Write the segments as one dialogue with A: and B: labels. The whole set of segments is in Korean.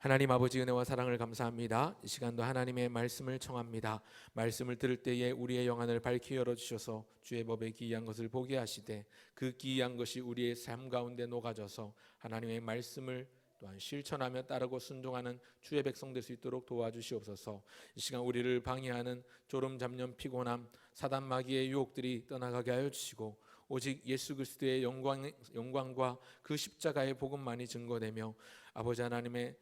A: 하나님 아버지 은혜와 사랑을 감사합니다. 이 시간도 하나님의 말씀을 청합니다. 말씀을 들을 때에 우리의 영안을 밝히 열어주셔서 주의 법에 기이한 것을 보게 하시되 그 기이한 것이 우리의 삶 가운데 녹아져서 하나님의 말씀을 또한 실천하며 따르고 순종하는 주의 백성 될 수 있도록 도와주시옵소서. 이 시간 우리를 방해하는 졸음 잡념 피곤함 사단 마귀의 유혹들이 떠나가게 하여 주시고 오직 예수 그리스도의 영광과 그 십자가의 복음만이 증거되며 아버지 하나님의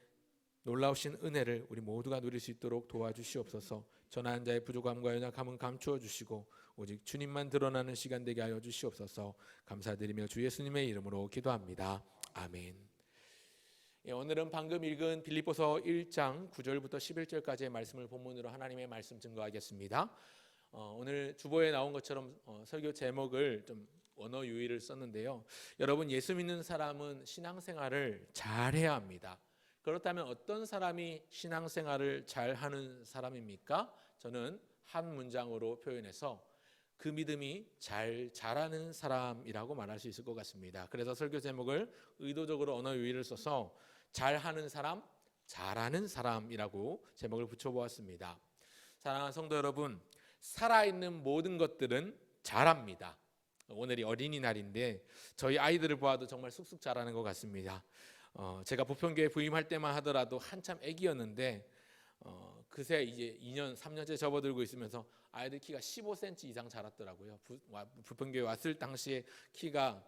A: 놀라우신 은혜를 우리 모두가 누릴 수 있도록 도와주시옵소서. 전한 자의 부족함과 연약함은 감추어 주시고 오직 주님만 드러나는 시간 되게 하여 주시옵소서. 감사드리며 주 예수님의 이름으로 기도합니다. 아멘. 오늘은 방금 읽은 빌립보서 1장 9절부터 11절까지의 말씀을 본문으로 하나님의 말씀 증거하겠습니다. 오늘 주보에 나온 것처럼 설교 제목을 좀 언어 유의를 썼는데요. 여러분, 예수 믿는 사람은 신앙생활을 잘해야 합니다. 그렇다면 어떤 사람이 신앙생활을 잘하는 사람입니까? 저는 한 문장으로 표현해서 그 믿음이 잘 자라는 사람이라고 말할 수 있을 것 같습니다. 그래서 설교 제목을 의도적으로 언어 유의를 써서 잘하는 사람, 잘하는 사람이라고 제목을 붙여보았습니다. 사랑하는 성도 여러분, 살아있는 모든 것들은 잘합니다. 오늘이 어린이날인데 저희 아이들을 보아도 정말 쑥쑥 자라는 것 같습니다. 제가 보편교회 부임할 때만 하더라도 한참 애기였는데 그새 이제 2년, 3년째 접어들고 있으면서 아이들 키가 15cm 이상 자랐더라고요. 부편교회 왔을 당시에 키가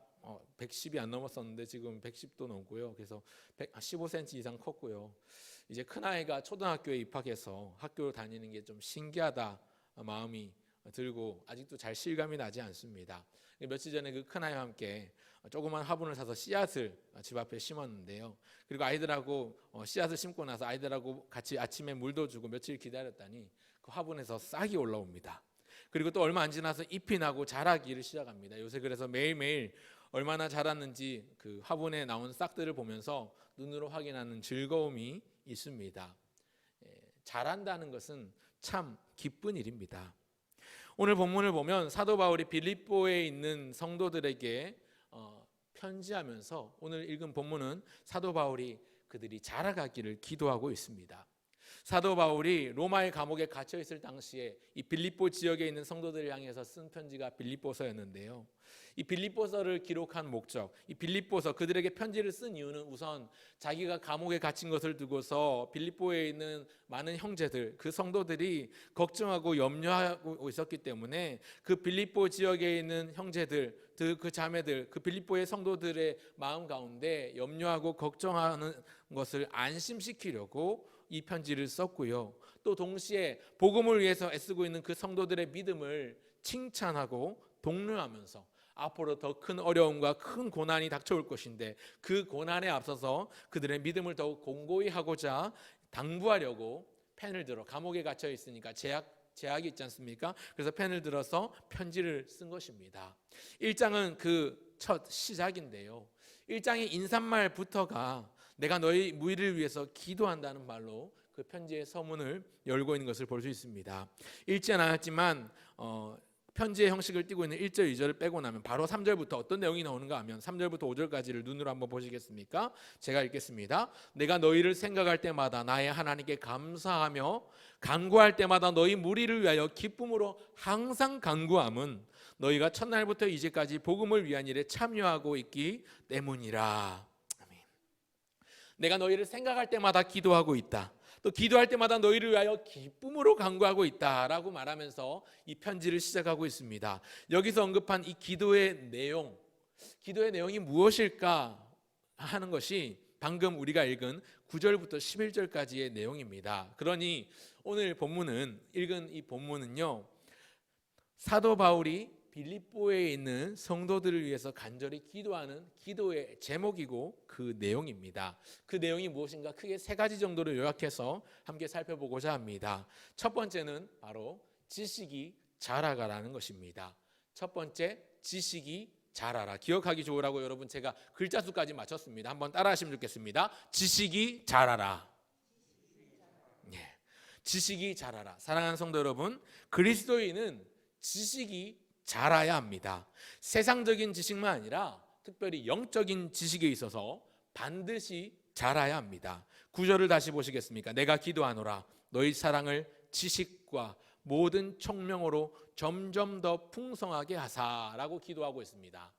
A: 110이 안 넘었었는데 지금 110도 넘고요. 그래서 15cm 이상 컸고요. 이제 큰아이가 초등학교에 입학해서 학교를 다니는 게 좀 신기하다 마음이 들고 아직도 잘 실감이 나지 않습니다. 며칠 전에 그 큰아이와 함께 조그만 화분을 사서 씨앗을 집 앞에 심었는데요. 그리고 아이들하고 씨앗을 심고 나서 아이들하고 같이 아침에 물도 주고 며칠 기다렸더니 그 화분에서 싹이 올라옵니다. 그리고 또 얼마 안 지나서 잎이 나고 자라기를 시작합니다. 요새 그래서 매일매일 얼마나 자랐는지 그 화분에 나온 싹들을 보면서 눈으로 확인하는 즐거움이 있습니다. 자란다는 것은 참 기쁜 일입니다. 오늘 본문을 보면 사도 바울이 빌립보에 있는 성도들에게 편지하면서 오늘 읽은 본문은 사도 바울이 그들이 자라가기를 기도하고 있습니다. 사도 바울이 로마의 감옥에 갇혀 있을 당시에 이 빌립보 지역에 있는 성도들을 향해서 쓴 편지가 빌립보서였는데요. 이 빌립보서를 기록한 목적, 이 빌립보서 그들에게 편지를 쓴 이유는 우선 자기가 감옥에 갇힌 것을 두고서 빌립보에 있는 많은 형제들, 그 성도들이 걱정하고 염려하고 있었기 때문에 그 빌립보 지역에 있는 형제들, 그 자매들, 그 빌립보의 성도들의 마음 가운데 염려하고 걱정하는 것을 안심시키려고 이 편지를 썼고요. 또 동시에 복음을 위해서 애쓰고 있는 그 성도들의 믿음을 칭찬하고 독려하면서 앞으로 더 큰 어려움과 큰 고난이 닥쳐올 것인데 그 고난에 앞서서 그들의 믿음을 더욱 공고히 하고자 당부하려고 펜을 들어, 감옥에 갇혀 있으니까 제약이 있지 않습니까? 그래서 펜을 들어서 편지를 쓴 것입니다. 1장은 그 첫 시작인데요. 1장의 인사말부터가 내가 너희 무리를 위해서 기도한다는 말로 그 편지의 서문을 열고 있는 것을 볼 수 있습니다. 읽지 않았지만 편지의 형식을 띠고 있는 1절, 2절을 빼고 나면 바로 3절부터 어떤 내용이 나오는가 하면 3절부터 5절까지를 눈으로 한번 보시겠습니까? 제가 읽겠습니다. 내가 너희를 생각할 때마다 나의 하나님께 감사하며 간구할 때마다 너희 무리를 위하여 기쁨으로 항상 간구함은 너희가 첫날부터 이제까지 복음을 위한 일에 참여하고 있기 때문이라. 아멘. 내가 너희를 생각할 때마다 기도하고 있다. 또 기도할 때마다 너희를 위하여 기쁨으로 간구하고 있다라고 말하면서 이 편지를 시작하고 있습니다. 여기서 언급한 이 기도의 내용이 무엇일까 하는 것이 방금 우리가 읽은 9절부터 11절까지의 내용입니다. 그러니 오늘 읽은 이 본문은요, 사도 바울이 빌립보에 있는 성도들을 위해서 간절히 기도하는 기도의 제목이고 그 내용입니다. 그 내용이 무엇인가 크게 3가지 정도로 요약해서 함께 살펴보고자 합니다. 첫 번째는 바로 지식이 자라가라는 것입니다. 첫 번째, 지식이 자라라. 기억하기 좋으라고 여러분 제가 글자 수까지 맞췄습니다. 한번 따라하시면 좋겠습니다. 지식이 자라라. 지식이 자라라. 사랑하는 성도 여러분, 그리스도인은 지식이 자라야 합니다. 세상적인 지식만 아니라 특별히 영적인 지식에 있어서 반드시 자라야 합니다. 9절을 다시 보시겠습니까? 내가 기도하노라 너희 사랑을 지식과 모든 총명으로 점점 더 풍성하게 하사라고 기도하고 있습니다.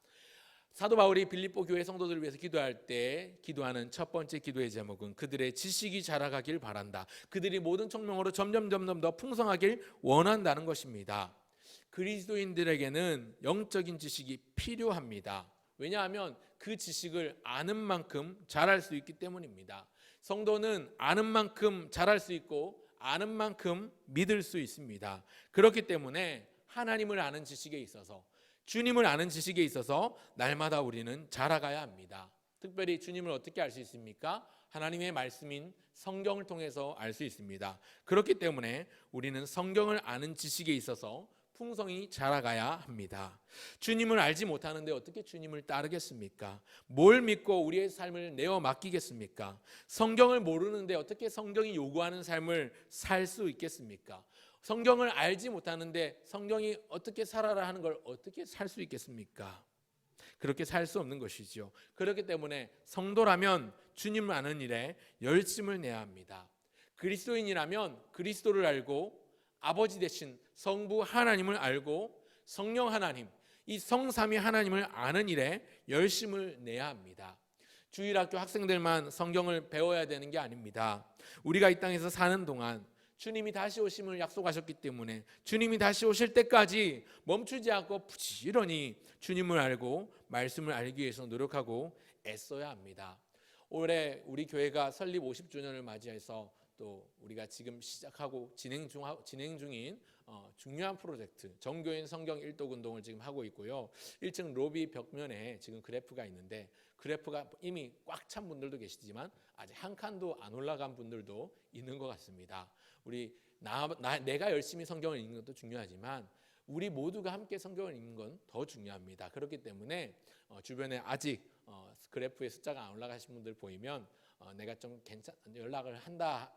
A: 사도 바울이 빌립보 교회 성도들을 위해서 기도할 때 기도하는 첫 번째 기도의 제목은 그들의 지식이 자라가길 바란다. 그들이 모든 총명으로 점점 더 풍성하길 원한다는 것입니다. 그리스도인들에게는 영적인 지식이 필요합니다. 왜냐하면 그 지식을 아는 만큼 자랄 수 있기 때문입니다. 성도는 아는 만큼 자랄 수 있고 아는 만큼 믿을 수 있습니다. 그렇기 때문에 하나님을 아는 지식에 있어서, 주님을 아는 지식에 있어서 날마다 우리는 자라가야 합니다. 특별히 주님을 어떻게 알 수 있습니까? 하나님의 말씀인 성경을 통해서 알 수 있습니다. 그렇기 때문에 우리는 성경을 아는 지식에 있어서 풍성히 자라가야 합니다. 주님을 알지 못하는데 어떻게 주님을 따르겠습니까? 뭘 믿고 우리의 삶을 내어 맡기겠습니까? 성경을 모르는데 어떻게 성경이 요구하는 삶을 살 수 있겠습니까? 성경을 알지 못하는데 성경이 어떻게 살아라 하는 걸 어떻게 살 수 있겠습니까? 그렇게 살 수 없는 것이죠. 그렇기 때문에 성도라면 주님을 아는 일에 열심을 내야 합니다. 그리스도인이라면 그리스도를 알고 아버지 되신 성부 하나님을 알고 성령 하나님, 이 성삼위 하나님을 아는 일에 열심을 내야 합니다. 주일학교 학생들만 성경을 배워야 되는 게 아닙니다. 우리가 이 땅에서 사는 동안 주님이 다시 오심을 약속하셨기 때문에 주님이 다시 오실 때까지 멈추지 않고 부지런히 주님을 알고 말씀을 알기 위해서 노력하고 애써야 합니다. 올해 우리 교회가 설립 50주년을 맞이해서 또 우리가 지금 시작하고 진행 중인 중요한 프로젝트 정교인 성경 일독 운동을 지금 하고 있고요. 1층 로비 벽면에 지금 그래프가 있는데 그래프가 이미 꽉 찬 분들도 계시지만 아직 한 칸도 안 올라간 분들도 있는 것 같습니다. 우리 내가 열심히 성경을 읽는 것도 중요하지만 우리 모두가 함께 성경을 읽는 건 더 중요합니다. 그렇기 때문에 주변에 아직 그래프의 숫자가 안 올라가신 분들 보이면 내가 좀 연락을 한다,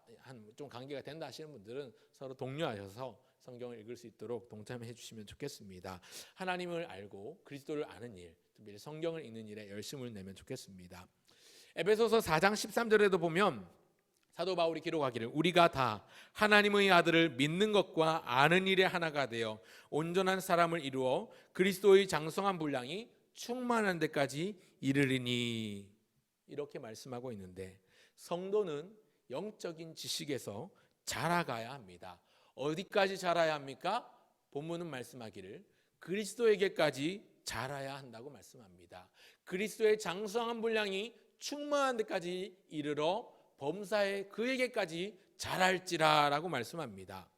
A: 좀 관계가 된다 하시는 분들은 서로 독려하셔서 성경을 읽을 수 있도록 동참해 주시면 좋겠습니다. 하나님을 알고 그리스도를 아는 일, 특별히 성경을 읽는 일에 열심을 내면 좋겠습니다. 에베소서 4장 13절에도 보면 사도 바울이 기록하기를 우리가 다 하나님의 아들을 믿는 것과 아는 일에 하나가 되어 온전한 사람을 이루어 그리스도의 장성한 분량이 충만한 데까지 이르리니 이렇게 말씀하고 있는데 성도는 영적인 지식에서 자라가야 합니다. 어디까지 자라야 합니까? 본문은 말씀하기를 그리스도에게까지 자라야 한다고 말씀합니다. 그리스도의 장성한 분량이 충만한 데까지 이르러 범사에 그에게까지 자랄지라라고 말씀합니다.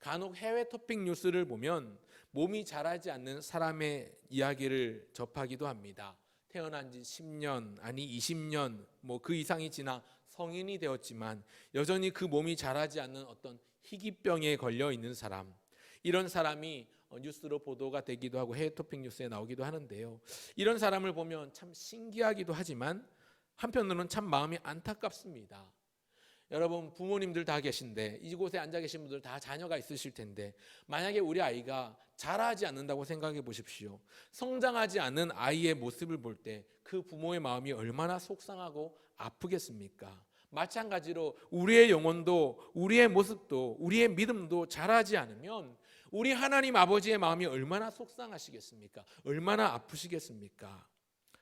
A: 간혹 해외 토픽 뉴스를 보면 몸이 자라지 않는 사람의 이야기를 접하기도 합니다. 태어난 지 10년 아니 20년 그 이상이 지나 성인이 되었지만 여전히 그 몸이 자라지 않는 어떤 희귀병에 걸려 있는 사람, 이런 사람이 뉴스로 보도가 되기도 하고 해외 토픽 뉴스에 나오기도 하는데요. 이런 사람을 보면 참 신기하기도 하지만 한편으로는 참 마음이 안타깝습니다. 여러분 부모님들 다 계신데 이곳에 앉아 계신 분들 다 자녀가 있으실 텐데 만약에 우리 아이가 자라지 않는다고 생각해 보십시오. 성장하지 않는 아이의 모습을 볼 때 그 부모의 마음이 얼마나 속상하고 아프겠습니까? 마찬가지로 우리의 영혼도 우리의 모습도 우리의 믿음도 자라지 않으면 우리 하나님 아버지의 마음이 얼마나 속상하시겠습니까? 얼마나 아프시겠습니까?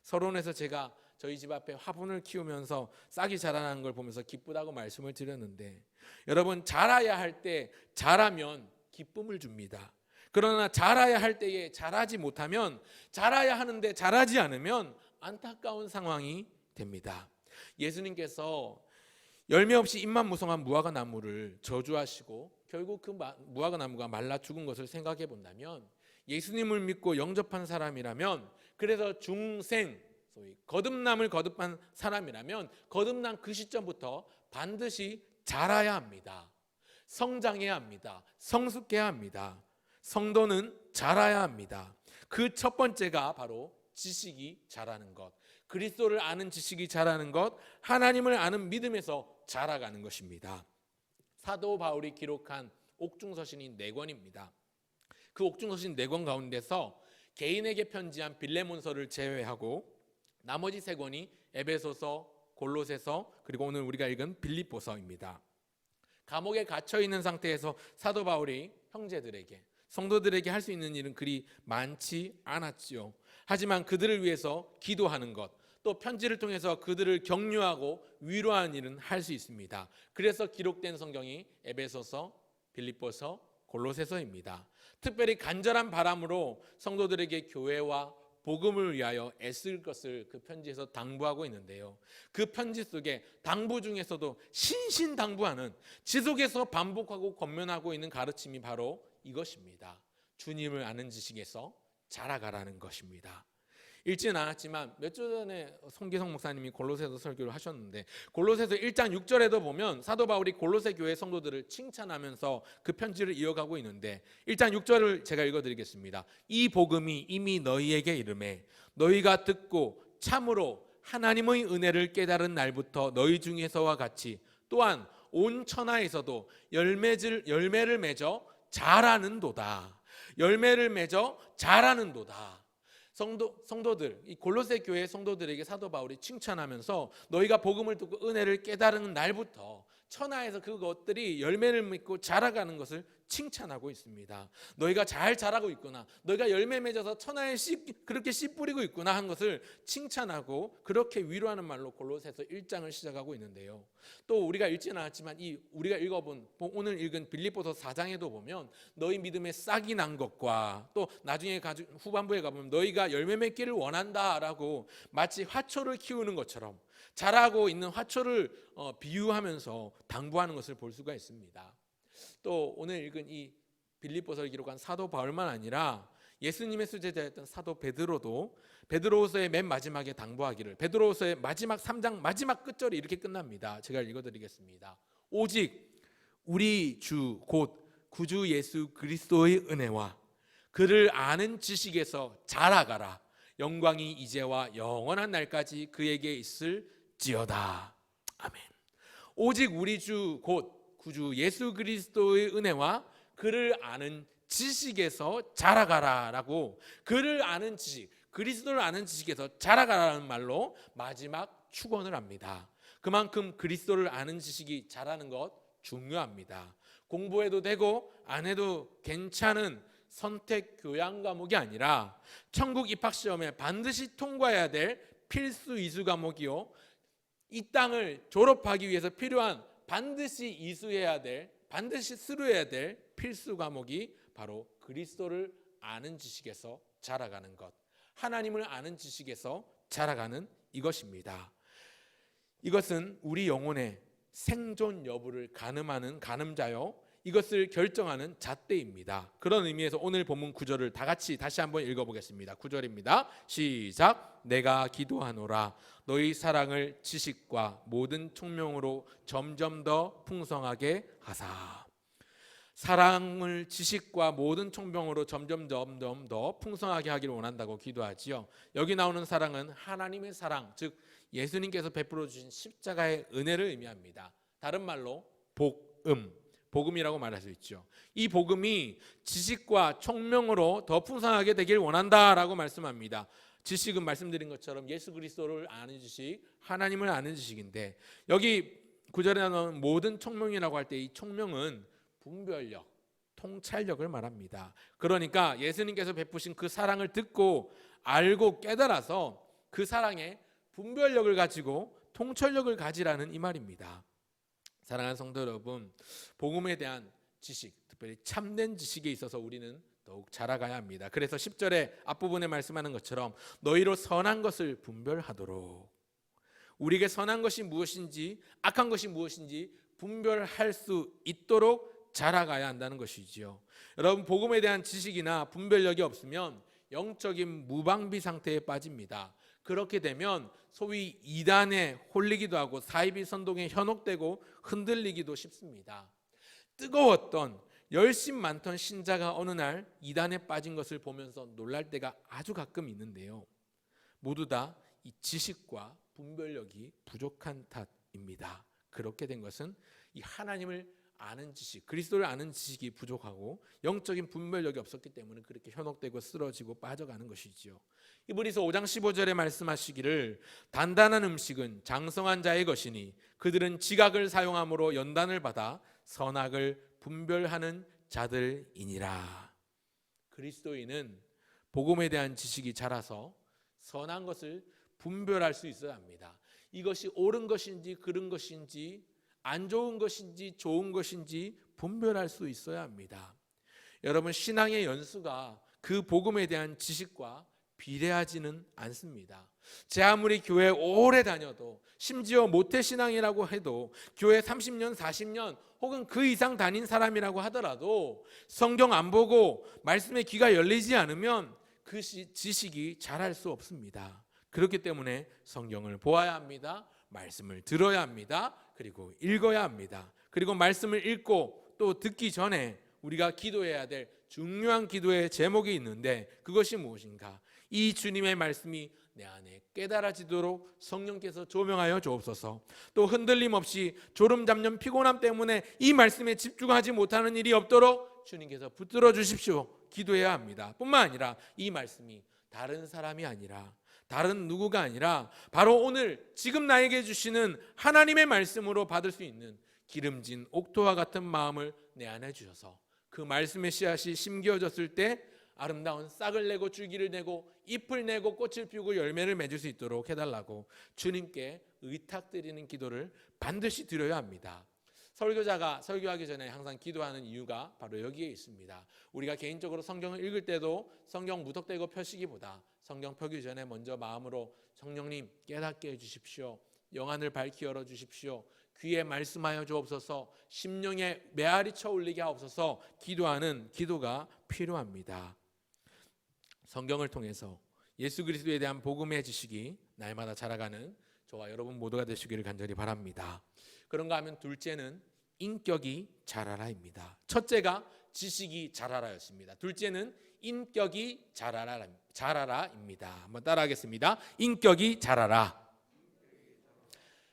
A: 서론에서 제가 저희 집 앞에 화분을 키우면서 싹이 자라나는 걸 보면서 기쁘다고 말씀을 드렸는데 여러분 자라야 할 때 자라면 기쁨을 줍니다. 그러나 자라야 할 때에 자라지 못하면 자라야 하는데 자라지 않으면 안타까운 상황이 됩니다. 예수님께서 열매 없이 잎만 무성한 무화과 나무를 저주하시고 결국 그 무화과 나무가 말라 죽은 것을 생각해 본다면 예수님을 믿고 영접한 사람이라면 그래서 중생 소위 거듭남을 거듭한 사람이라면 거듭난 그 시점부터 반드시 자라야 합니다. 성장해야 합니다. 성숙해야 합니다. 성도는 자라야 합니다. 그 첫 번째가 바로 지식이 자라는 것, 그리스도를 아는 지식이 자라는 것, 하나님을 아는 믿음에서 자라가는 것입니다. 사도 바울이 기록한 옥중서신이 4권입니다. 그 옥중서신 4권 가운데서 개인에게 편지한 빌레몬서를 제외하고 나머지 3권이 에베소서, 골로새서, 그리고 오늘 우리가 읽은 빌립보서입니다. 감옥에 갇혀 있는 상태에서 사도 바울이 형제들에게, 성도들에게 할 수 있는 일은 그리 많지 않았지요. 하지만 그들을 위해서 기도하는 것, 또 편지를 통해서 그들을 격려하고 위로하는 일은 할 수 있습니다. 그래서 기록된 성경이 에베소서, 빌립보서, 골로새서입니다. 특별히 간절한 바람으로 성도들에게 교회와 복음을 위하여 애쓸 것을 그 편지에서 당부하고 있는데요. 그 편지 속에 당부 중에서도 신신당부하는, 지속해서 반복하고 권면하고 있는 가르침이 바로 이것입니다. 주님을 아는 지식에서 자라가라는 것입니다. 읽지는 않았지만 몇 주 전에 송기성 목사님이 골로새서 설교를 하셨는데, 골로새서 1장 6절에도 보면 사도 바울이 골로새 교회 성도들을 칭찬하면서 그 편지를 이어가고 있는데, 1장 6절을 제가 읽어드리겠습니다. 이 복음이 이미 너희에게 이르매 너희가 듣고 참으로 하나님의 은혜를 깨달은 날부터 너희 중에서와 같이 또한 온 천하에서도 열매를 맺어 자라는도다. 열매를 맺어 자라는도다. 성도들, 이 골로새 교회 성도들에게 사도 바울이 칭찬하면서 너희가 복음을 듣고 은혜를 깨달은 날부터 천하에서 그것들이 열매를 맺고 자라가는 것을 칭찬하고 있습니다. 너희가 잘 자라고 있구나, 너희가 열매 맺어서 천하에 그렇게 씨 뿌리고 있구나 한 것을 칭찬하고 그렇게 위로하는 말로 골로새서 1장을 시작하고 있는데요. 또 우리가 읽지는 않았지만 우리가 읽어본 오늘 읽은 빌립보서 4장에도 보면 너희 믿음에 싹이 난 것과, 또 나중에 후반부에 가보면 너희가 열매 맺기를 원한다라고 마치 화초를 키우는 것처럼 자라고 있는 화초를 비유하면서 당부하는 것을 볼 수가 있습니다. 또 오늘 읽은 이 빌립보서를 기록한 사도 바울만 아니라 예수님의 수제자였던 사도 베드로도 베드로후서의 맨 마지막에 당부하기를, 베드로후서의 마지막 3장 마지막 끝절이 이렇게 끝납니다. 제가 읽어드리겠습니다. 오직 우리 주 곧 구주 예수 그리스도의 은혜와 그를 아는 지식에서 자라가라. 영광이 이제와 영원한 날까지 그에게 있을지어다. 아멘. 오직 우리 주 곧 구주 예수 그리스도의 은혜와 그를 아는 지식에서 자라가라라고, 그를 아는 지식, 그리스도를 아는 지식에서 자라가라는 말로 마지막 축원을 합니다. 그만큼 그리스도를 아는 지식이 자라는 것 중요합니다. 공부해도 되고 안 해도 괜찮은 선택 교양 과목이 아니라 천국 입학 시험에 반드시 통과해야 될 필수 이수 과목이요, 이 땅을 졸업하기 위해서 필요한 반드시 이수해야 될, 반드시 수료해야 될 필수 과목이 바로 그리스도를 아는 지식에서 자라가는 것, 하나님을 아는 지식에서 자라가는 이것입니다. 이것은 우리 영혼의 생존 여부를 가늠하는 가늠자요, 이것을 결정하는 잣대입니다. 그런 의미에서 오늘 본문 9절을 다 같이 다시 한번 읽어보겠습니다. 9절입니다. 시작. 내가 기도하노라 너희 사랑을 지식과 모든 총명으로 점점 더 풍성하게 하사. 사랑을 지식과 모든 총명으로 점점 더 풍성하게 하기를 원한다고 기도하지요. 여기 나오는 사랑은 하나님의 사랑, 즉 예수님께서 베풀어 주신 십자가의 은혜를 의미합니다. 다른 말로 복음이라고 말할 수 있죠. 이 복음이 지식과 총명으로 더 풍성하게 되길 원한다라고 말씀합니다. 지식은 말씀드린 것처럼 예수 그리스도를 아는 지식, 하나님을 아는 지식인데, 여기 9절에 나오는 모든 총명이라고 할 때 이 총명은 분별력, 통찰력을 말합니다. 그러니까 예수님께서 베푸신 그 사랑을 듣고 알고 깨달아서 그 사랑에 분별력을 가지고 통찰력을 가지라는 이 말입니다. 사랑하는 성도 여러분, 복음에 대한 지식, 특별히 참된 지식에 있어서 우리는 더욱 자라가야 합니다. 그래서 10절에 앞부분에 말씀하는 것처럼 너희로 선한 것을 분별하도록, 우리에게 선한 것이 무엇인지 악한 것이 무엇인지 분별할 수 있도록 자라가야 한다는 것이지요. 여러분, 복음에 대한 지식이나 분별력이 없으면 영적인 무방비 상태에 빠집니다. 그렇게 되면 소위 이단에 홀리기도 하고 사이비 선동에 현혹되고 흔들리기도 쉽습니다. 뜨거웠던 열심 많던 신자가 어느 날 이단에 빠진 것을 보면서 놀랄 때가 아주 가끔 있는데요. 모두 다 이 지식과 분별력이 부족한 탓입니다. 그렇게 된 것은 이 하나님을 아는 지식, 그리스도를 아는 지식이 부족하고 영적인 분별력이 없었기 때문에 그렇게 현혹되고 쓰러지고 빠져가는 것이지요. 히브리서 5장 15절에 말씀하시기를 단단한 음식은 장성한 자의 것이니 그들은 지각을 사용함으로 연단을 받아 선악을 분별하는 자들이니라. 그리스도인은 복음에 대한 지식이 자라서 선한 것을 분별할 수 있어야 합니다. 이것이 옳은 것인지 그른 것인지 안 좋은 것인지 좋은 것인지 분별할 수 있어야 합니다. 여러분, 신앙의 연수가 그 복음에 대한 지식과 비례하지는 않습니다. 제 아무리 교회 오래 다녀도, 심지어 모태신앙이라고 해도 교회 30년 40년 혹은 그 이상 다닌 사람이라고 하더라도 성경 안 보고 말씀에 귀가 열리지 않으면 그 지식이 자랄 수 없습니다. 그렇기 때문에 성경을 보아야 합니다. 말씀을 들어야 합니다. 그리고 읽어야 합니다. 그리고 말씀을 읽고 또 듣기 전에 우리가 기도해야 될 중요한 기도의 제목이 있는데, 그것이 무엇인가? 이 주님의 말씀이 내 안에 깨달아지도록 성령께서 조명하여 주옵소서. 또 흔들림 없이 졸음 잡념 피곤함 때문에 이 말씀에 집중하지 못하는 일이 없도록 주님께서 붙들어 주십시오. 기도해야 합니다. 뿐만 아니라 이 말씀이 다른 사람이 아니라, 다른 누구가 아니라 바로 오늘 지금 나에게 주시는 하나님의 말씀으로 받을 수 있는 기름진 옥토와 같은 마음을 내 안에 주셔서 그 말씀의 씨앗이 심겨졌을 때 아름다운 싹을 내고 줄기를 내고 잎을 내고 꽃을 피우고 열매를 맺을 수 있도록 해달라고 주님께 의탁드리는 기도를 반드시 드려야 합니다. 설교자가 설교하기 전에 항상 기도하는 이유가 바로 여기에 있습니다. 우리가 개인적으로 성경을 읽을 때도 성경 무턱대고 펴시기보다 성경 펴기 전에 먼저 마음으로 성령님 깨닫게 해주십시오. 영안을 밝히 열어주십시오. 귀에 말씀하여 주옵소서. 심령에 메아리 쳐 올리게 하옵소서. 기도하는 기도가 필요합니다. 성경을 통해서 예수 그리스도에 대한 복음의 지식이 날마다 자라가는 저와 여러분 모두가 되시기를 간절히 바랍니다. 그런가 하면 둘째는 인격이 자라라입니다. 첫째가 지식이 자라라였습니다. 둘째는 인격이 자라라입니다. 한번 따라하겠습니다. 인격이 자라라.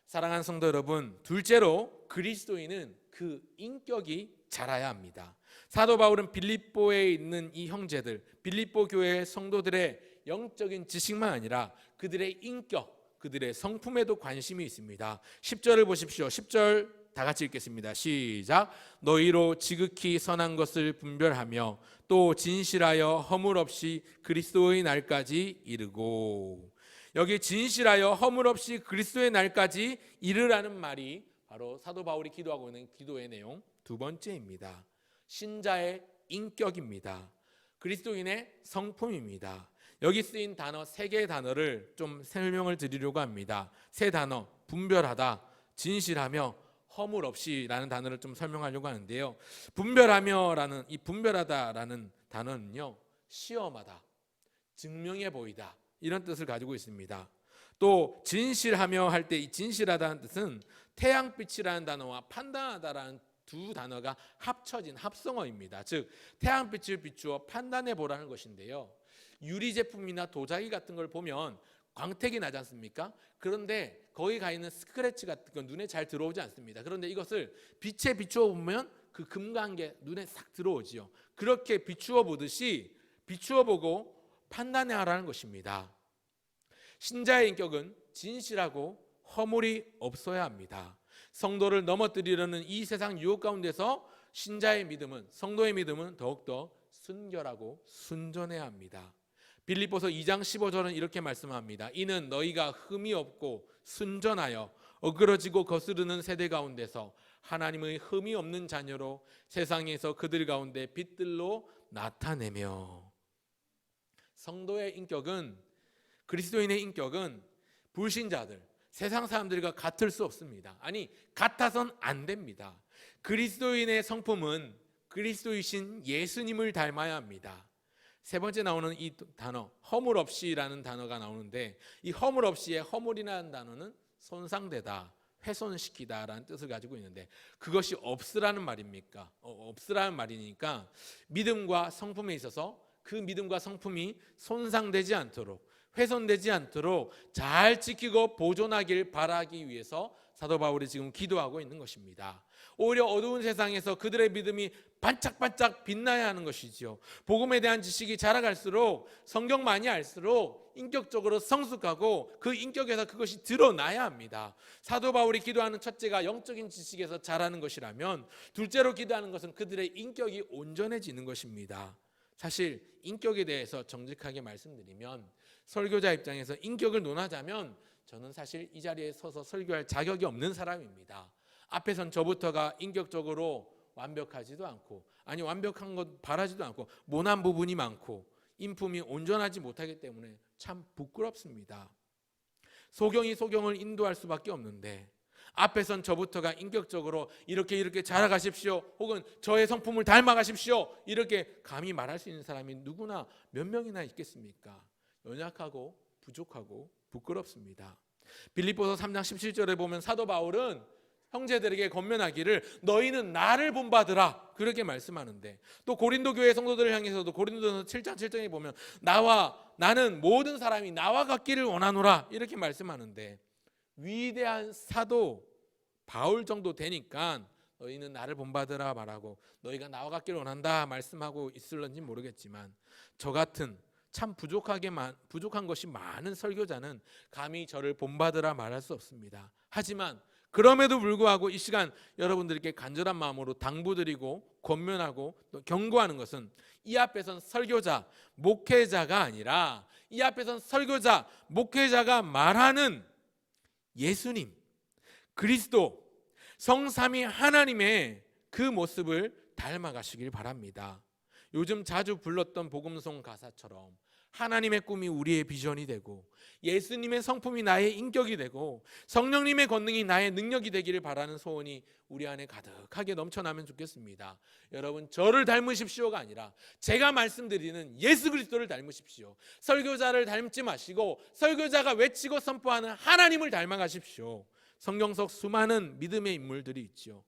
A: 사랑하는 성도 여러분, 둘째로 그리스도인은 그 인격이 자라야 합니다. 사도 바울은 빌립보에 있는 이 형제들, 빌립보 교회의 성도들의 영적인 지식만 아니라 그들의 인격, 그들의 성품에도 관심이 있습니다. 10절을 보십시오. 10절 다 같이 읽겠습니다. 시작. 너희로 지극히 선한 것을 분별하며 또 진실하여 허물 없이 그리스도의 날까지 이르고. 여기 진실하여 허물 없이 그리스도의 날까지 이르라는 말이 바로 사도 바울이 기도하고 있는 기도의 내용 두 번째입니다. 신자의 인격입니다. 그리스도인의 성품입니다. 여기 쓰인 단어 세 개의 단어를 좀 설명을 드리려고 합니다. 세 단어, 분별하다, 진실하며 허물 없이라는 단어를 좀 설명하려고 하는데요. 분별하며라는 이 분별하다라는 단어는요, 시험하다, 증명해 보이다 이런 뜻을 가지고 있습니다. 또 진실하며 할 때 이 진실하다는 뜻은 태양빛이라는 단어와 판단하다라는 두 단어가 합쳐진 합성어입니다. 즉 태양빛을 비추어 판단해 보라는 것인데요. 유리 제품이나 도자기 같은 걸 보면 광택이 나지 않습니까? 그런데 거기 가 있는 스크래치 같은 건 눈에 잘 들어오지 않습니다. 그런데 이것을 빛에 비추어 보면 그 금간 게 눈에 싹 들어오지요. 그렇게 비추어 보듯이 비추어 보고 판단해 하라는 것입니다. 신자의 인격은 진실하고 허물이 없어야 합니다. 성도를 넘어뜨리려는 이 세상 유혹 가운데서 신자의 믿음은, 성도의 믿음은 더욱더 순결하고 순전해야 합니다. 빌립보서 2장 15절은 이렇게 말씀합니다. 이는 너희가 흠이 없고 순전하여 어그러지고 거스르는 세대 가운데서 하나님의 흠이 없는 자녀로 세상에서 그들 가운데 빛들로 나타내며. 성도의 인격은, 그리스도인의 인격은 불신자들, 세상 사람들과 같을 수 없습니다. 아니, 같아선 안 됩니다. 그리스도인의 성품은 그리스도이신 예수님을 닮아야 합니다. 세 번째 나오는 이 단어 허물 없이라는 단어가 나오는데, 이 허물 없이의 허물이라는 단어는 손상되다, 훼손시키다라는 뜻을 가지고 있는데, 그것이 없으라는 말입니까? 없으라는 말이니까 믿음과 성품에 있어서 그 믿음과 성품이 손상되지 않도록, 훼손되지 않도록 잘 지키고 보존하길 바라기 위해서 사도 바울이 지금 기도하고 있는 것입니다. 오히려 어두운 세상에서 그들의 믿음이 반짝반짝 빛나야 하는 것이지요. 복음에 대한 지식이 자라갈수록, 성경 많이 알수록 인격적으로 성숙하고 그 인격에서 그것이 드러나야 합니다. 사도 바울이 기도하는 첫째가 영적인 지식에서 자라는 것이라면, 둘째로 기도하는 것은 그들의 인격이 온전해지는 것입니다. 사실 인격에 대해서 정직하게 말씀드리면, 설교자 입장에서 인격을 논하자면 저는 사실 이 자리에 서서 설교할 자격이 없는 사람입니다. 앞에선 저부터가 인격적으로 완벽하지도 않고, 아니 완벽한 것 바라지도 않고, 모난 부분이 많고 인품이 온전하지 못하기 때문에 참 부끄럽습니다. 소경이 소경을 인도할 수밖에 없는데, 앞에선 저부터가 인격적으로 이렇게 자라가십시오, 혹은 저의 성품을 닮아가십시오, 이렇게 감히 말할 수 있는 사람이 누구나 몇 명이나 있겠습니까? 연약하고 부족하고 부끄럽습니다. 빌립보서 3장 17절에 보면 사도 바울은 형제들에게 권면하기를 너희는 나를 본받으라, 그렇게 말씀하는데, 또 고린도 교회 성도들을 향해서도 고린도서 7장 7절에 보면 나는 모든 사람이 나와 같기를 원하노라, 이렇게 말씀하는데, 위대한 사도 바울 정도 되니까 너희는 나를 본받으라 말하고 너희가 나와 같기를 원한다 말씀하고 있을런지 모르겠지만, 저 같은 참 부족한 것이 많은 설교자는 감히 저를 본받으라 말할 수 없습니다. 하지만 그럼에도 불구하고 이 시간 여러분들께 간절한 마음으로 당부드리고 권면하고 또 경고하는 것은, 이 앞에선 설교자, 목회자가 아니라 이 앞에선 설교자, 목회자가 말하는 예수님, 그리스도, 성삼위 하나님의 그 모습을 닮아가시길 바랍니다. 요즘 자주 불렀던 복음송 가사처럼 하나님의 꿈이 우리의 비전이 되고, 예수님의 성품이 나의 인격이 되고, 성령님의 권능이 나의 능력이 되기를 바라는 소원이 우리 안에 가득하게 넘쳐나면 좋겠습니다. 여러분, 저를 닮으십시오가 아니라 제가 말씀드리는 예수 그리스도를 닮으십시오. 설교자를 닮지 마시고 설교자가 외치고 선포하는 하나님을 닮아가십시오. 성경 속 수많은 믿음의 인물들이 있지요.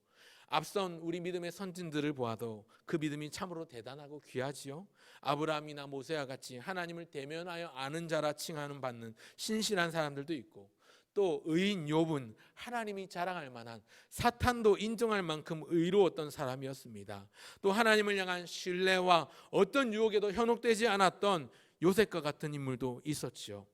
A: 앞선 우리 믿음의 선진들을 보아도 그 믿음이 참으로 대단하고 귀하지요. 아브라함이나 모세와 같이 하나님을 대면하여 아는 자라 칭하는 받는 신실한 사람들도 있고, 또 의인 욥은 하나님이 자랑할 만한, 사탄도 인정할 만큼 의로웠던 사람이었습니다. 또 하나님을 향한 신뢰와 어떤 유혹에도 현혹되지 않았던 요셉과 같은 인물도 있었지요.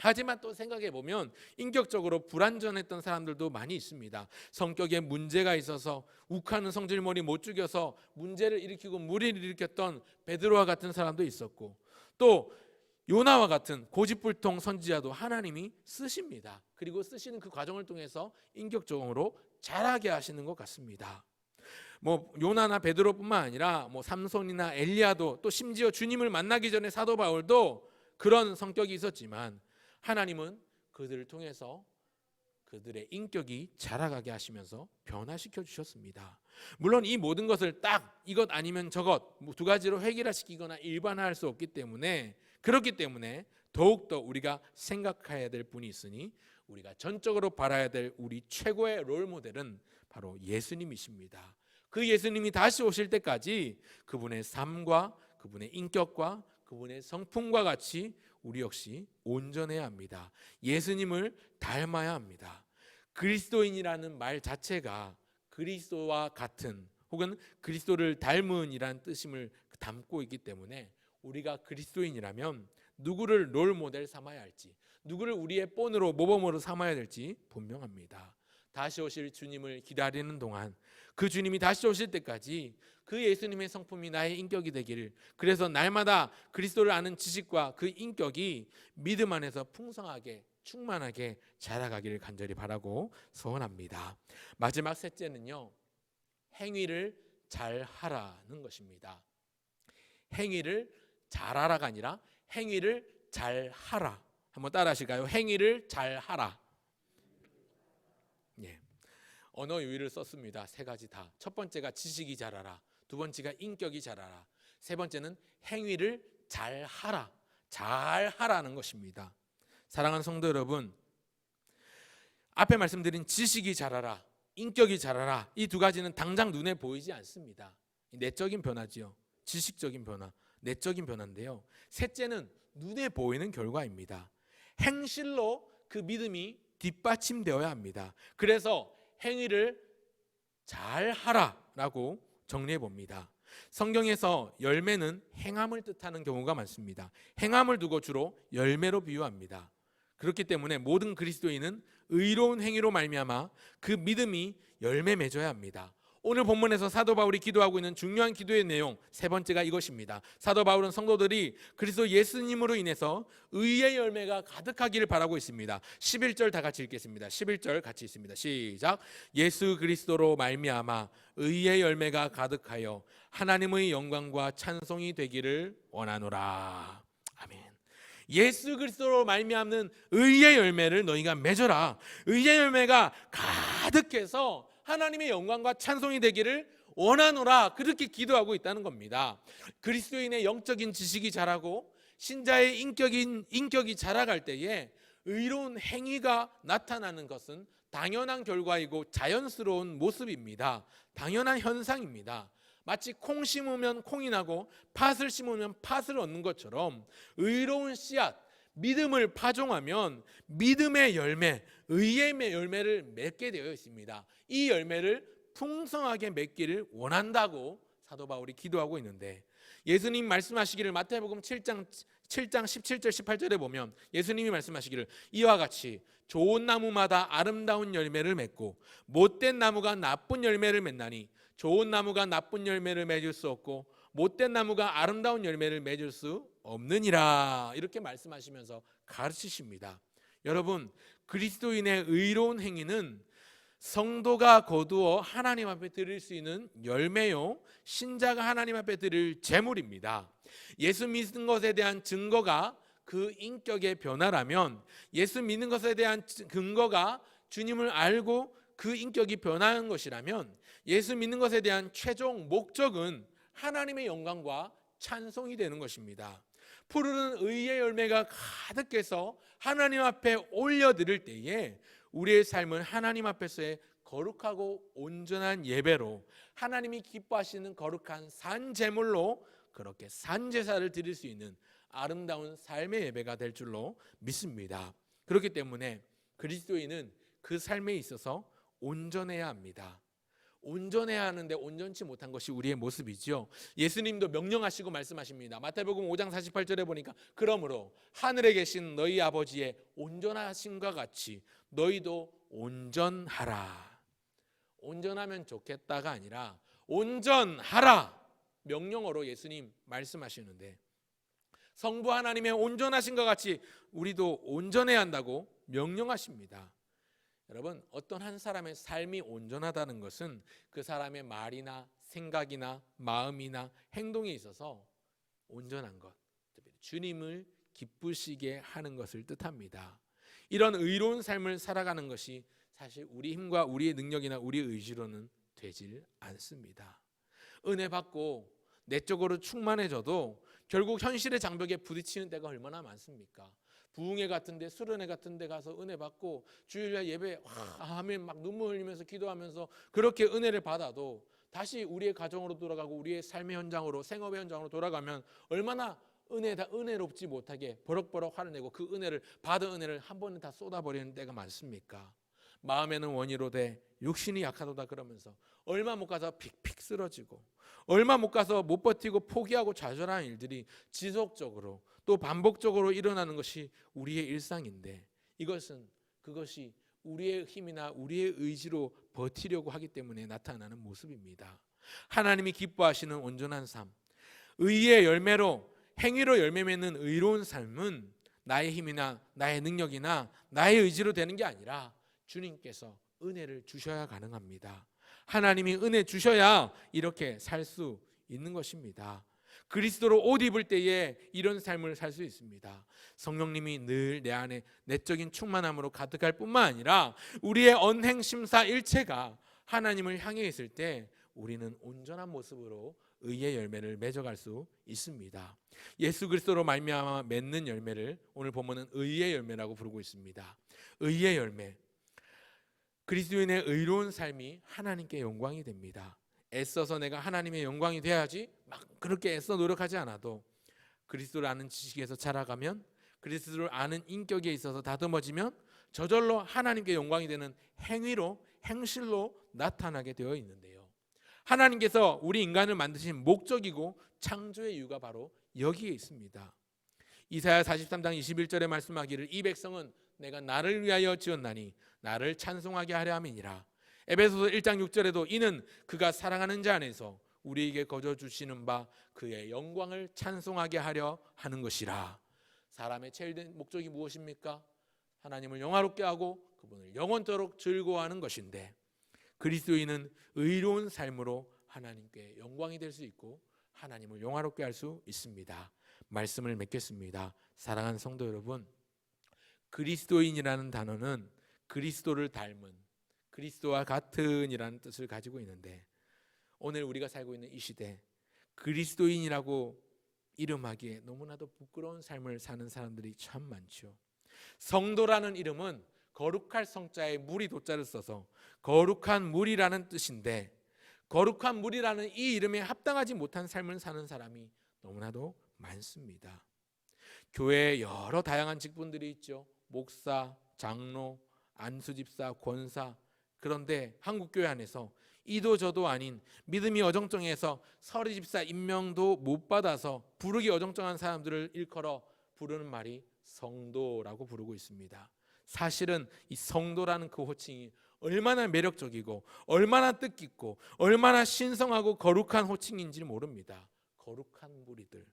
A: 하지만 또 생각해 보면 인격적으로 불완전했던 사람들도 많이 있습니다. 성격에 문제가 있어서 욱하는 성질머리 못 죽여서 문제를 일으키고 무리를 일으켰던 베드로와 같은 사람도 있었고, 또 요나와 같은 고집불통 선지자도 하나님이 쓰십니다. 그리고 쓰시는 그 과정을 통해서 인격적으로 자라게 하시는 것 같습니다. 요나나 베드로뿐만 아니라 삼손이나 엘리야도, 또 심지어 주님을 만나기 전에 사도 바울도 그런 성격이 있었지만, 하나님은 그들을 통해서 그들의 인격이 자라가게 하시면서 변화시켜 주셨습니다. 물론 이 모든 것을 딱 이것 아니면 저것 두 가지로 획일화시키거나 일반화할 수 없기 때문에, 그렇기 때문에 더욱더 우리가 생각해야 될 분이 있으니, 우리가 전적으로 바라야 될 우리 최고의 롤모델은 바로 예수님이십니다. 그 예수님이 다시 오실 때까지 그분의 삶과 그분의 인격과 그분의 성품과 같이 우리 역시 온전해야 합니다. 예수님을 닮아야 합니다. 그리스도인이라는 말 자체가 그리스도와 같은, 혹은 그리스도를 닮은 이라는 뜻임을 담고 있기 때문에, 우리가 그리스도인이라면 누구를 롤 모델 삼아야 할지, 누구를 우리의 본으로 모범으로 삼아야 될지 분명합니다. 다시 오실 주님을 기다리는 동안, 그 주님이 다시 오실 때까지 그 예수님의 성품이 나의 인격이 되기를, 그래서 날마다 그리스도를 아는 지식과 그 인격이 믿음 안에서 풍성하게 충만하게 자라가기를 간절히 바라고 소원합니다. 마지막 셋째는요, 행위를 잘 하라는 것입니다. 행위를 잘하라가 아니라 행위를 잘 하라. 한번 따라 하실까요? 행위를 잘 하라. 예. 언어 유희를 썼습니다. 세 가지 다. 첫 번째가 지식이 자라라, 두 번째가 인격이 자라라, 세 번째는 행위를 잘 하라. 잘 하라는 것입니다. 사랑하는 성도 여러분, 앞에 말씀드린 지식이 자라라, 인격이 자라라, 이 두 가지는 당장 눈에 보이지 않습니다. 내적인 변화지요. 지식적인 변화, 내적인 변화인데요. 셋째는 눈에 보이는 결과입니다. 행실로 그 믿음이 뒷받침되어야 합니다. 그래서 행위를 잘 하라라고 정리해 봅니다. 성경에서 열매는 행함을 뜻하는 경우가 많습니다. 행함을 두고 주로 열매로 비유합니다. 그렇기 때문에 모든 그리스도인은 의로운 행위로 말미암아 그 믿음이 열매 맺어야 합니다. 오늘 본문에서 사도 바울이 기도하고 있는 중요한 기도의 내용 세 번째가 이것입니다. 사도 바울은 성도들이 그리스도 예수님으로 인해서 의의 열매가 가득하기를 바라고 있습니다. 11절 다 같이 읽겠습니다. 11절 같이 있습니다. 시작. 예수 그리스도로 말미암아 의의 열매가 가득하여 하나님의 영광과 찬송이 되기를 원하노라. 아멘. 예수 그리스도로 말미암는 의의 열매를 너희가 맺어라. 의의 열매가 가득해서 하나님의 영광과 찬송이 되기를 원하노라. 그렇게 기도하고 있다는 겁니다. 그리스도인의 영적인 지식이 자라고 신자의 인격이 자라갈 때에 의로운 행위가 나타나는 것은 당연한 결과이고 자연스러운 모습입니다. 당연한 현상입니다. 마치 콩 심으면 콩이 나고 팥을 심으면 팥을 얻는 것처럼 의로운 씨앗, 믿음을 파종하면 믿음의 열매, 의의 열매를 맺게 되어 있습니다. 이 열매를 풍성하게 맺기를 원한다고 사도 바울이 기도하고 있는데, 예수님 말씀하시기를 마태복음 7장 17절 18절에 보면 예수님이 말씀하시기를 이와 같이 좋은 나무마다 아름다운 열매를 맺고 못된 나무가 나쁜 열매를 맺나니 좋은 나무가 나쁜 열매를 맺을 수 없고 못된 나무가 아름다운 열매를 맺을 수 없느니라. 이렇게 말씀하시면서 가르치십니다. 여러분, 그리스도인의 의로운 행위는 성도가 거두어 하나님 앞에 드릴 수 있는 열매요, 신자가 하나님 앞에 드릴 제물입니다. 예수 믿는 것에 대한 증거가 그 인격의 변화라면, 예수 믿는 것에 대한 근거가 주님을 알고 그 인격이 변화한 것이라면, 예수 믿는 것에 대한 최종 목적은 하나님의 영광과 찬송이 되는 것입니다. 푸르른 의의 열매가 가득해서 하나님 앞에 올려드릴 때에 우리의 삶은 하나님 앞에서의 거룩하고 온전한 예배로, 하나님이 기뻐하시는 거룩한 산제물로 그렇게 산제사를 드릴 수 있는 아름다운 삶의 예배가 될 줄로 믿습니다. 그렇기 때문에 그리스도인은 그 삶에 있어서 온전해야 합니다. 온전해야 하는데 온전치 못한 것이 우리의 모습이죠. 예수님도 명령하시고 말씀하십니다. 마태복음 5장 48절에 보니까 그러므로 하늘에 계신 너희 아버지의 온전하심과 같이 너희도 온전하라. 온전하면 좋겠다가 아니라 온전하라 명령어로 예수님 말씀하시는데, 성부 하나님의 온전하심과 같이 우리도 온전해야 한다고 명령하십니다. 여러분, 어떤 한 사람의 삶이 온전하다는 것은 그 사람의 말이나 생각이나 마음이나 행동에 있어서 온전한 것, 주님을 기쁘시게 하는 것을 뜻합니다. 이런 의로운 삶을 살아가는 것이 사실 우리 힘과 우리의 능력이나 우리의 의지로는 되질 않습니다. 은혜 받고 내적으로 충만해져도 결국 현실의 장벽에 부딪히는 때가 얼마나 많습니까? 부흥회 같은데, 수련회 같은데 가서 은혜 받고 주일날 예배 하면 막 눈물 흘리면서 기도하면서 그렇게 은혜를 받아도 다시 우리의 가정으로 돌아가고 우리의 삶의 현장으로, 생업의 현장으로 돌아가면 얼마나 은혜롭지 못하게 버럭버럭 화를 내고 그 은혜를, 받은 은혜를 한 번에 다 쏟아버리는 때가 많습니까? 마음에는 원이로 돼 육신이 약하도다 그러면서 얼마 못 가서 픽픽 쓰러지고, 얼마 못 가서 못 버티고 포기하고 좌절하는 일들이 지속적으로 또 반복적으로 일어나는 것이 우리의 일상인데, 그것이 우리의 힘이나 우리의 의지로 버티려고 하기 때문에 나타나는 모습입니다. 하나님이 기뻐하시는 온전한 삶, 의의 열매로, 행위로 열매 맺는 의로운 삶은 나의 힘이나 나의 능력이나 나의 의지로 되는 게 아니라 주님께서 은혜를 주셔야 가능합니다. 하나님이 은혜 주셔야 이렇게 살 수 있는 것입니다. 그리스도로 옷 입을 때에 이런 삶을 살 수 있습니다. 성령님이 늘 내 안에 내적인 충만함으로 가득할 뿐만 아니라 우리의 언행 심사 일체가 하나님을 향해 있을 때 우리는 온전한 모습으로 의의 열매를 맺어갈 수 있습니다. 예수 그리스도로 말미암아 맺는 열매를 오늘 본문은 의의 열매라고 부르고 있습니다. 의의 열매, 그리스도인의 의로운 삶이 하나님께 영광이 됩니다. 애써서 내가 하나님의 영광이 돼야지 막 그렇게 애써 노력하지 않아도 그리스도를 아는 지식에서 자라가면, 그리스도를 아는 인격에 있어서 다듬어지면 저절로 하나님께 영광이 되는 행위로, 행실로 나타나게 되어 있는데요. 하나님께서 우리 인간을 만드신 목적이고 창조의 이유가 바로 여기에 있습니다. 이사야 43장 21절에 말씀하기를 이 백성은 내가 나를 위하여 지었나니 나를 찬송하게 하려 함이니라. 에베소서 1장 6절에도 이는 그가 사랑하는 자 안에서 우리에게 거저 주시는 바 그의 영광을 찬송하게 하려 하는 것이라. 사람의 최일된 목적이 무엇입니까? 하나님을 영화롭게 하고 그분을 영원토록 즐거워하는 것인데, 그리스도인은 의로운 삶으로 하나님께 영광이 될 수 있고 하나님을 영화롭게 할 수 있습니다. 말씀을 맺겠습니다. 사랑하는 성도 여러분, 그리스도인이라는 단어는 그리스도를 닮은, 그리스도와 같은이라는 뜻을 가지고 있는데, 오늘 우리가 살고 있는 이 시대 그리스도인이라고 이름하기에 너무나도 부끄러운 삶을 사는 사람들이 참 많죠. 성도라는 이름은 거룩할 성자에 물이 도자를 써서 거룩한 물이라는 뜻인데, 거룩한 물이라는 이 이름에 합당하지 못한 삶을 사는 사람이 너무나도 많습니다. 교회에 여러 다양한 직분들이 있죠. 목사, 장로, 안수집사, 권사. 그런데 한국교회 안에서 이도 저도 아닌 믿음이 어정쩡해서 서리집사 임명도 못 받아서 부르기 어정쩡한 사람들을 일컬어 부르는 말이 성도라고 부르고 있습니다. 사실은 이 성도라는 그 호칭이 얼마나 매력적이고 얼마나 뜻깊고 얼마나 신성하고 거룩한 호칭인지 모릅니다. 거룩한 무리들.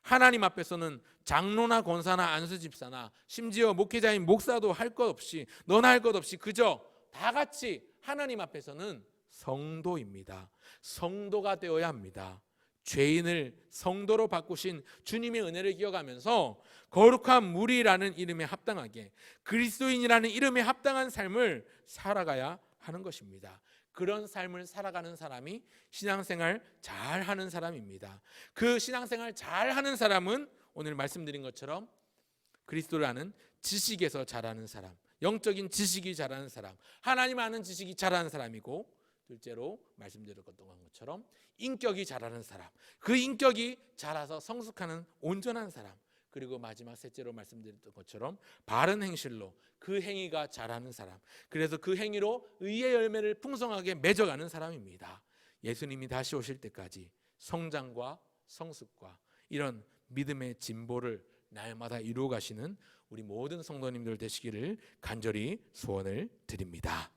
A: 하나님 앞에서는 장로나 권사나 안수집사나 심지어 목회자인 목사도 할 것 없이, 너나 할 것 없이 그저 다 같이 하나님 앞에서는 성도입니다. 성도가 되어야 합니다. 죄인을 성도로 바꾸신 주님의 은혜를 기억하면서 거룩한 무리라는 이름에 합당하게, 그리스도인이라는 이름에 합당한 삶을 살아가야 하는 것입니다. 그런 삶을 살아가는 사람이 신앙생활 잘하는 사람입니다. 그 신앙생활 잘하는 사람은 오늘 말씀드린 것처럼 그리스도를 아는 지식에서 잘하는 사람, 영적인 지식이 잘하는 사람, 하나님 아는 지식이 잘하는 사람이고, 둘째로 말씀드렸던 것처럼 인격이 잘하는 사람, 그 인격이 자라서 성숙하는 온전한 사람, 그리고 마지막 셋째로 말씀드렸던 것처럼 바른 행실로 그 행위가 잘하는 사람, 그래서 그 행위로 의의 열매를 풍성하게 맺어가는 사람입니다. 예수님이 다시 오실 때까지 성장과 성숙과 이런 믿음의 진보를 날마다 이루어 가시는 우리 모든 성도님들 되시기를 간절히 소원을 드립니다.